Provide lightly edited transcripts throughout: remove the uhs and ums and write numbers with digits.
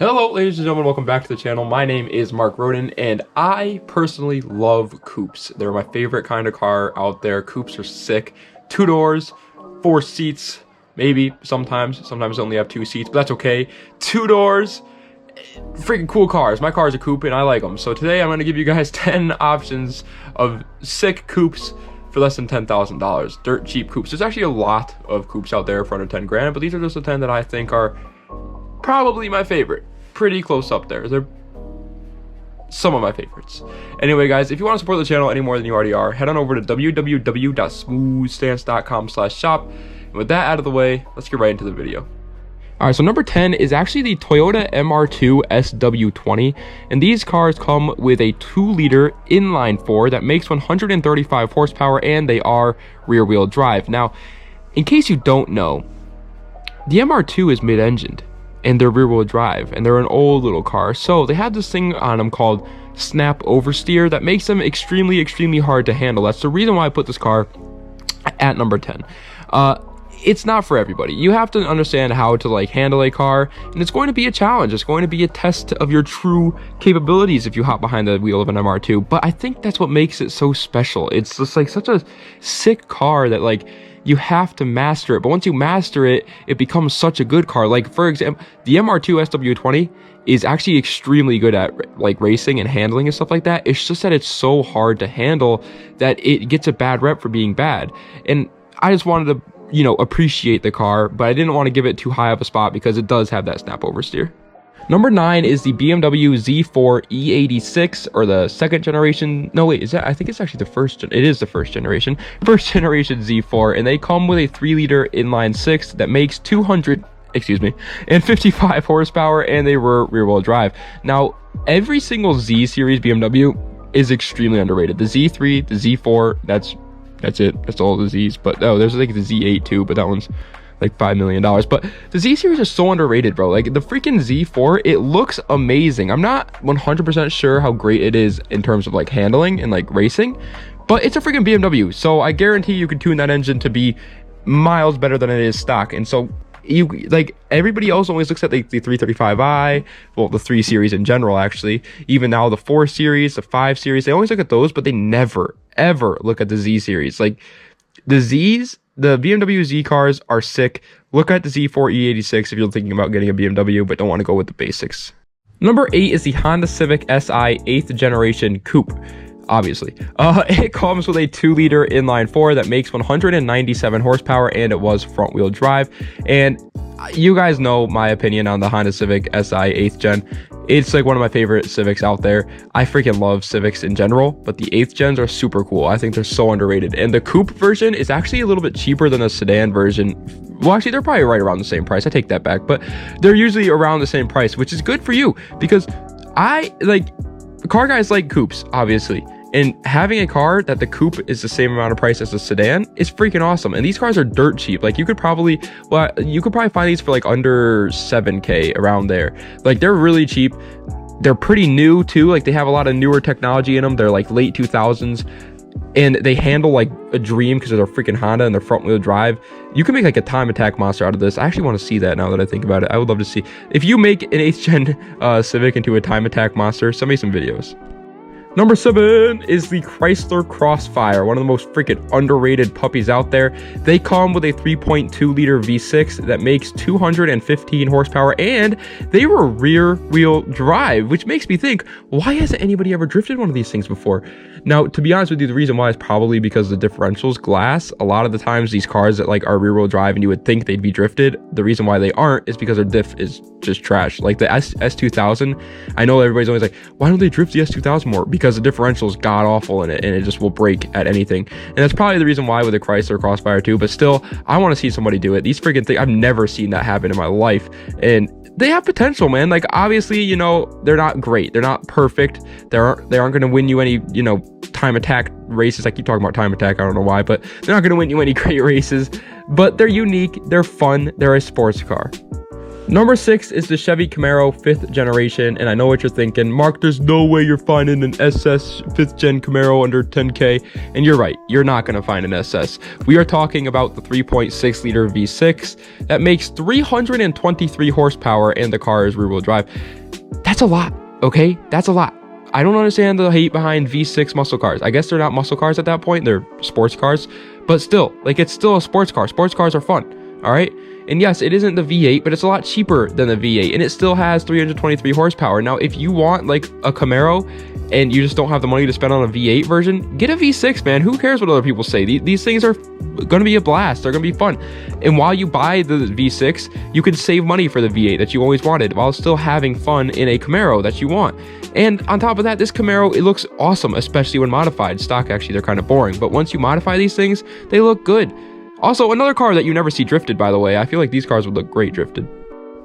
Hello ladies and gentlemen, welcome back to the channel. My name is Mark Roden and I personally love coupes. They're my favorite kind of car out there. Coupes are sick. 2 doors, 4 seats, maybe sometimes they only have 2 seats, but that's okay. 2 doors, freaking cool cars. My car is a coupe and I like them. So today I'm going to give you guys 10 options of sick coupes for less than $10,000. Dirt cheap coupes. There's actually a lot of coupes out there for under 10 grand, but these are just the 10 that I think are probably my favorite. Pretty close up there. They're some of my favorites. Anyway guys, if you want to support the channel any more than you already are, head on over to www.smoothstance.com/shop. And with that out of the way, let's get right into the video. Alright, so number 10 is actually the Toyota MR2 SW20, and these cars come with a 2-liter inline-4 that makes 135 horsepower, and they are rear-wheel drive. Now, in case you don't know, the MR2 is mid-engined, and they're rear-wheel drive, and they're an old little car, so they have this thing on them called snap oversteer that makes them extremely hard to handle. That's the reason why I put this car at number 10. It's not for everybody. You have to understand how to handle a car, and it's going to be a challenge. It's going to be a test of your true capabilities if you hop behind the wheel of an MR2, but I think that's what makes it so special. It's just such a sick car that you have to master it, but once you master it, it becomes such a good car. For example, the MR2 SW20 is actually extremely good at racing and handling and stuff like that. It's just that it's so hard to handle that it gets a bad rep for being bad. And I just wanted to, appreciate the car, but I didn't want to give it too high of a spot because it does have that snap oversteer. Number 9 is the BMW Z4 E86, or the second generation. No, wait, I think it's actually the first. It is the first generation Z4, and they come with a 3-liter inline-6 that makes 255 horsepower, and they were rear-wheel drive. Now, every single Z series BMW is extremely underrated. The Z3, the Z4, that's it. That's all the Z's. But there's the Z8 too, but that one's $5 million. But the Z series is so underrated, bro. The freaking Z4, it looks amazing. I'm not 100% sure how great it is in terms of handling and racing, but it's a freaking BMW, so I guarantee you can tune that engine to be miles better than it is stock. And so everybody else always looks at the 335i, well, the 3 series in general, actually, even now the 4 series, the 5 series, they always look at those, but they never ever look at the Z series. The BMW Z cars are sick. Look at the Z4 E86 if you're thinking about getting a BMW but don't want to go with the basics. Number 8 is the Honda Civic Si 8th generation coupe. Obviously, it comes with a 2-liter inline-4 that makes 197 horsepower, and it was front-wheel drive. And you guys know my opinion on the Honda Civic Si 8th gen. It's one of my favorite Civics out there. I freaking love Civics in general, but the 8th gens are super cool. I think they're so underrated. And the coupe version is actually a little bit cheaper than the sedan version. Well, actually, they're probably right around the same price. I take that back, but they're usually around the same price, which is good for you because car guys like coupes, obviously. And having a car that the coupe is the same amount of price as the sedan is freaking awesome. And these cars are dirt cheap. You could probably find these for under 7K, around there. They're really cheap. They're pretty new too. They have a lot of newer technology in them. They're late 2000s, and they handle a dream because they're freaking Honda and they're front wheel drive. You can make a time attack monster out of this. I actually want to see that now that I think about it. I would love to see if you make an 8th gen Civic into a time attack monster. Send me some videos. Number 7 is the Chrysler Crossfire, one of the most freaking underrated puppies out there. They come with a 3.2-liter V6 that makes 215 horsepower, and they were rear-wheel drive, which makes me think, why hasn't anybody ever drifted one of these things before? Now, to be honest with you, the reason why is probably because the differential's glass. A lot of the times, these cars that are rear-wheel drive and you would think they'd be drifted, the reason why they aren't is because their diff is just trash. The S2000, I know everybody's always why don't they drift the S2000 more? Because the differential is god awful in it, and it just will break at anything. And that's probably the reason why with the Chrysler Crossfire too. But still, I want to see somebody do it. These freaking things, I've never seen that happen in my life, and they have potential, man. Obviously, they're not great, they're not perfect, they aren't going to win you any time attack races. I keep talking about time attack, I don't know why, but they're not going to win you any great races. But they're unique, they're fun, they're a sports car. Number 6 is the Chevy Camaro 5th generation, and I know what you're thinking, Mark, there's no way you're finding an SS 5th gen Camaro under 10K, and you're right, you're not going to find an SS. We are talking about the 3.6 liter V6 that makes 323 horsepower, and the car is rear-wheel drive. That's a lot, okay? That's a lot. I don't understand the hate behind V6 muscle cars. I guess they're not muscle cars at that point, they're sports cars, but still, like, it's still a sports car. Sports cars are fun, all right? And yes, it isn't the V8, but it's a lot cheaper than the V8, and it still has 323 horsepower. Now, if you want like a Camaro and you just don't have the money to spend on a V8 version, get a V6, man. Who cares what other people say? These things are going to be a blast. They're going to be fun. And while you buy the V6, you can save money for the V8 that you always wanted while still having fun in a Camaro that you want. And on top of that, this Camaro, it looks awesome, especially when modified. Stock, actually, they're kind of boring. But once you modify these things, they look good. Also, another car that you never see drifted, by the way. I feel like these cars would look great drifted.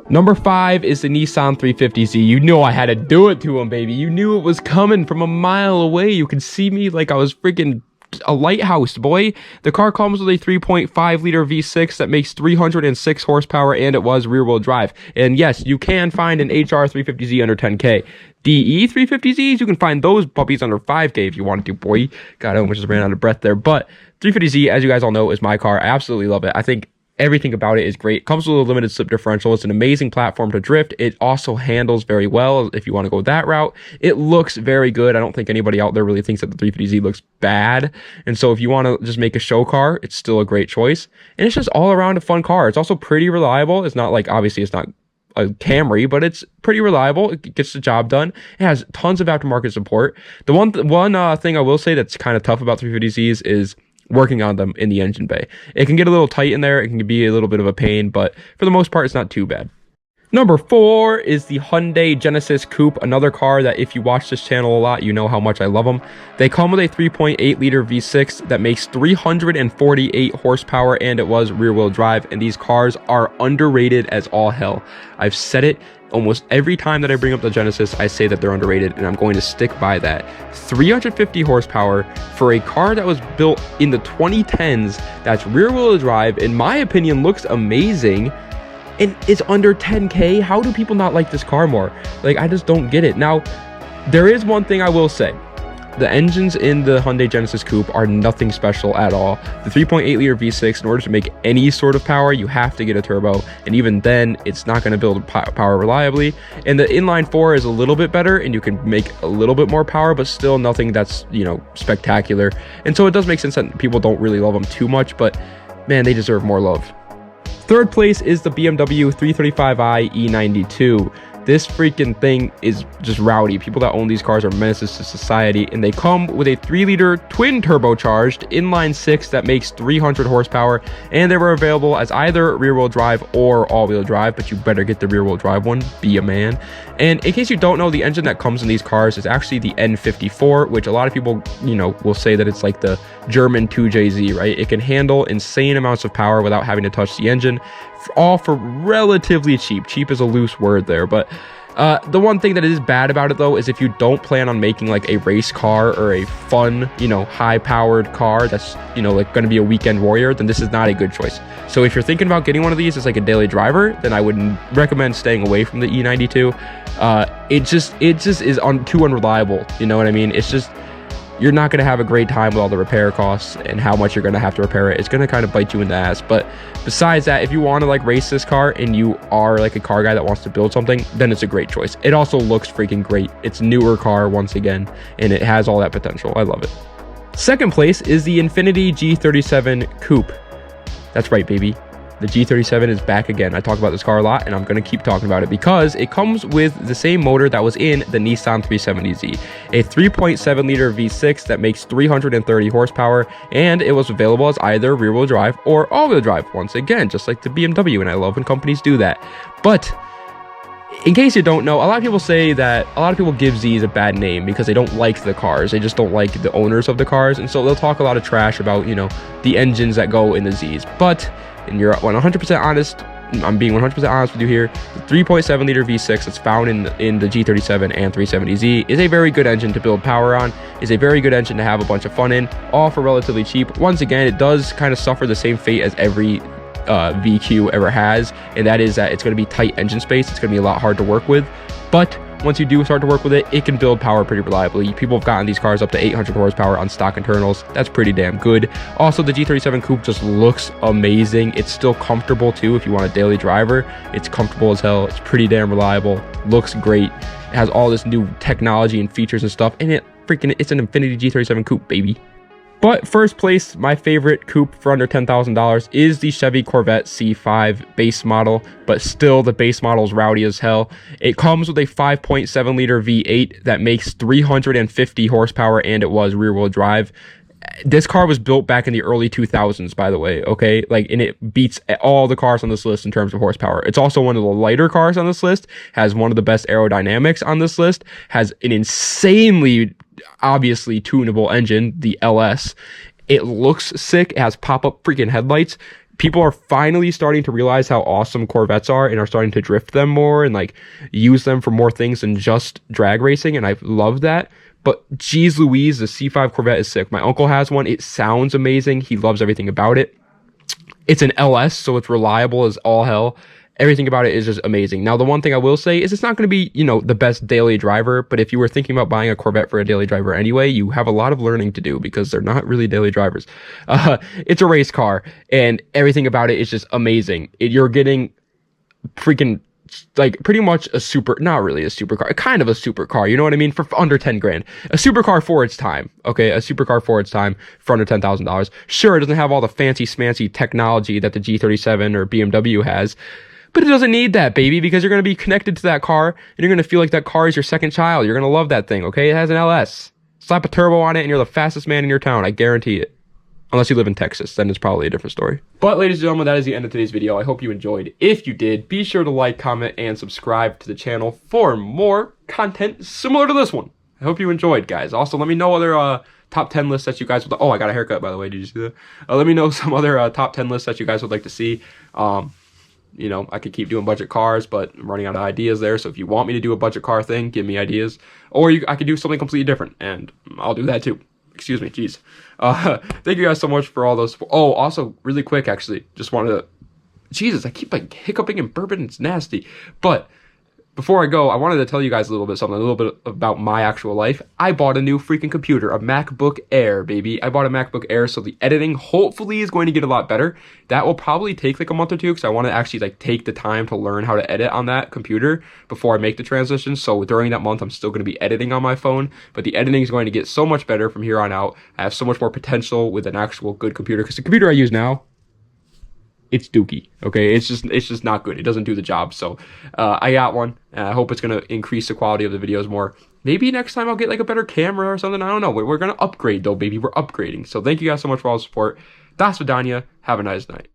Number 5 is the Nissan 350Z. You know I had to do it to him, baby. You knew it was coming from a mile away. You could see me like I was freaking a lighthouse, boy. The car comes with a 3.5 liter V6 that makes 306 horsepower, and it was rear-wheel drive. And yes, you can find an HR 350Z under 10K. DE 350Zs, you can find those puppies under 5K if you wanted to, boy. God, I almost just ran out of breath there. But 350Z, as you guys all know, is my car. I absolutely love it. I think everything about it is great. It comes with a limited slip differential. It's an amazing platform to drift. It also handles very well if you want to go that route. It looks very good. I don't think anybody out there really thinks that the 350Z looks bad. And so if you want to just make a show car, it's still a great choice. And it's just all around a fun car. It's also pretty reliable. It's not like, obviously it's not a Camry, but it's pretty reliable. It gets the job done. It has tons of aftermarket support. The one thing I will say that's kind of tough about 350Zs is working on them in the engine bay. It can get a little tight in there. It can be a little bit of a pain, but for the most part, it's not too bad. Number 4 is the Hyundai Genesis Coupe, another car that if you watch this channel a lot, you know how much I love them. They come with a 3.8 liter V6 that makes 348 horsepower, and it was rear-wheel drive, and these cars are underrated as all hell. I've said it almost every time that I bring up the Genesis. I say that they're underrated, and I'm going to stick by that. 350 horsepower for a car that was built in the 2010s, that's rear-wheel drive, in my opinion, looks amazing. And it's under 10K. How do people not like this car more? Like, I just don't get it. Now, there is one thing I will say. The engines in the Hyundai Genesis Coupe are nothing special at all. The 3.8 liter V6, in order to make any sort of power, you have to get a turbo. And even then, it's not going to build power reliably. And the inline 4 is a little bit better, and you can make a little bit more power, but still nothing that's, you know, spectacular. And so it does make sense that people don't really love them too much, but man, they deserve more love. Third place is the BMW 335i E92. This freaking thing is just rowdy. People that own these cars are menaces to society, and they come with a 3-liter twin turbocharged inline 6 that makes 300 horsepower, and they were available as either rear-wheel drive or all-wheel drive, but you better get the rear-wheel drive one. Be a man. And in case you don't know, the engine that comes in these cars is actually the N54, which a lot of people, you know, will say that it's like the German 2JZ, right? It can handle insane amounts of power without having to touch the engine, all for relatively cheap. Cheap is a loose word there, but the one thing that is bad about it, though, is if you don't plan on making like a race car or a fun, you know, high-powered car that's, you know, like going to be a weekend warrior, then this is not a good choice. So if you're thinking about getting one of these as like a daily driver, then I would recommend staying away from the E92. It just is too unreliable. You know what I mean? It's just, you're not going to have a great time with all the repair costs and how much you're going to have to repair it. It's going to kind of bite you in the ass. But besides that, if you want to like race this car and you are like a car guy that wants to build something, then it's a great choice. It also looks freaking great. It's a newer car once again, and it has all that potential. I love it. Second place is the Infiniti G37 Coupe. That's right, baby. The G37 is back again. I talk about this car a lot, and I'm going to keep talking about it because it comes with the same motor that was in the Nissan 370Z, a 3.7 liter V6 that makes 330 horsepower, and it was available as either rear-wheel drive or all-wheel drive, once again, just like the BMW, and I love when companies do that. But in case you don't know, a lot of people say that a lot of people give Zs a bad name because they don't like the cars. They just don't like the owners of the cars, and so they'll talk a lot of trash about, you know, the engines that go in the Zs. But, and you're 100% honest, I'm being 100% honest with you here, the 3.7 liter V6 that's found in the G37 and 370Z is a very good engine to build power on, is a very good engine to have a bunch of fun in, all for relatively cheap. Once again, it does kind of suffer the same fate as every VQ ever has, and that is that it's going to be tight engine space. It's going to be a lot hard to work with, but once you do start to work with it, it can build power pretty reliably. People have gotten these cars up to 800 horsepower on stock internals. That's pretty damn good. Also, the G37 Coupe just looks amazing. It's still comfortable too if you want a daily driver. It's comfortable as hell. It's pretty damn reliable. Looks great. It has all this new technology and features and stuff, and it's an Infiniti G37 Coupe, baby. But first place, my favorite coupe for under $10,000 is the Chevy Corvette C5 base model, but still the base model is rowdy as hell. It comes with a 5.7 liter V8 that makes 350 horsepower, and it was rear wheel drive. This car was built back in the early 2000s, by the way, okay? Like, and it beats all the cars on this list in terms of horsepower. It's also one of the lighter cars on this list, has one of the best aerodynamics on this list, has an insanely, obviously tunable engine, the LS. It looks sick. It has pop-up freaking headlights. People are finally starting to realize how awesome Corvettes are and are starting to drift them more and like use them for more things than just drag racing, and I love that. But geez Louise, the C5 Corvette is sick. My uncle has one. It sounds amazing. He loves everything about it. It's an LS, so it's reliable as all hell. Everything about it is just amazing. Now, the one thing I will say is it's not going to be, you know, the best daily driver, but if you were thinking about buying a Corvette for a daily driver anyway, you have a lot of learning to do because they're not really daily drivers. It's a race car, and everything about it is just amazing. You're getting freaking, like, pretty much a super, not really a supercar, kind of a supercar, you know what I mean, for under 10 grand. A supercar for its time, okay? A supercar for its time for under $10,000. Sure, it doesn't have all the fancy smancy technology that the G37 or BMW has, but it doesn't need that, baby, because you're going to be connected to that car, and you're going to feel like that car is your second child. You're going to love that thing, okay? It has an LS. Slap a turbo on it, and you're the fastest man in your town. I guarantee it. Unless you live in Texas, then it's probably a different story. But ladies and gentlemen, that is the end of today's video. I hope you enjoyed. If you did, be sure to like, comment, and subscribe to the channel for more content similar to this one. I hope you enjoyed, guys. Also, let me know other top 10 lists that you guys would... Oh, I got a haircut, by the way. Did you see that? Let me know some other top 10 lists that you guys would like to see. You know, I could keep doing budget cars, but I'm running out of ideas there. So if you want me to do a budget car thing, give me ideas. Or I could do something completely different, and I'll do that too. Excuse me, jeez. Thank you guys so much for all those. Oh, also, really quick, actually, just wanted to... Jesus, I keep like hiccuping and burping. It's nasty. But before I go, I wanted to tell you guys a little bit about my actual life. I bought a new freaking computer, a MacBook Air, baby. I bought a MacBook Air, so the editing hopefully is going to get a lot better. That will probably take like a month or two, because I want to actually like take the time to learn how to edit on that computer before I make the transition. So during that month, I'm still going to be editing on my phone, but the editing is going to get so much better from here on out. I have so much more potential with an actual good computer, because the computer I use now, it's dookie, okay? It's just not good. It doesn't do the job. So I got one, and I hope it's going to increase the quality of the videos more. Maybe next time I'll get like a better camera or something. I don't know. We're going to upgrade though, baby. We're upgrading. So thank you guys so much for all the support. Das Vidania. Have a nice night.